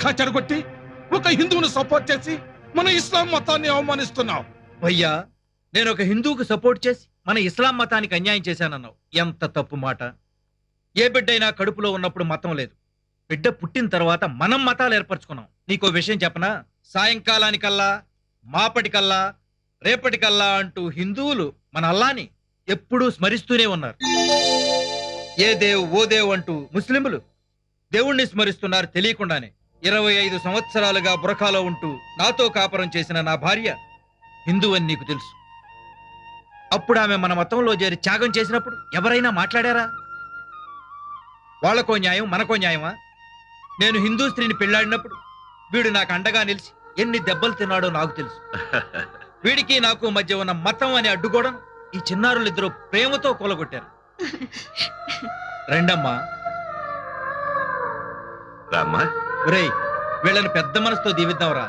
చక్కా చెడగొట్టి ఒక హిందువును సపోర్ట్ చేసి మన ఇస్లాం మతాన్ని అవమానిస్తున్నావు. భయ్యా, నేను ఒక హిందువుకు సపోర్ట్ చేసి మన ఇస్లాం మతానికి అన్యాయం చేశానన్నావు. ఎంత తప్పు మాట. ఏ బిడ్డైనా కడుపులో ఉన్నప్పుడు మతం లేదు. బిడ్డ పుట్టిన తర్వాత మనం మతాలు ఏర్పరచుకున్నాం. నీకో విషయం చెప్పనా? సాయంకాలానికల్లా, మాపటికల్లా, రేపటికల్లా అంటూ హిందువులు మన అల్లాని ఎప్పుడూ స్మరిస్తూనే ఉన్నారు. ఏ దేవ్ ఓ దేవ్ అంటూ ముస్లింలు దేవుణ్ణి స్మరిస్తున్నారు తెలియకుండానే. 25 సంవత్సరాలుగా బురఖాలో ఉంటూ నాతో కాపురం చేసిన నా భార్య హిందూ అని నీకు తెలుసు. అప్పుడు ఆమె మన మతంలో చేరి త్యాగం చేసినప్పుడు ఎవరైనా మాట్లాడారా? వాళ్ళకో న్యాయం, మనకో న్యాయమా? నేను హిందూ స్త్రీని పెళ్లాడినప్పుడు వీడు నాకు అండగా నిలిచి ఎన్ని దెబ్బలు తిన్నాడో నాకు తెలుసు. వీడికి నాకు మధ్య ఉన్న మతం అని అడ్డుకోవడం ఈ చిన్నారులిద్దరూ ప్రేమతో కూలగొట్టారు. రెండమ్మా. రామ్మా. ఒరేయ్, వీళ్ళని పెద్ద మనసుతో దీవిద్దాంరా.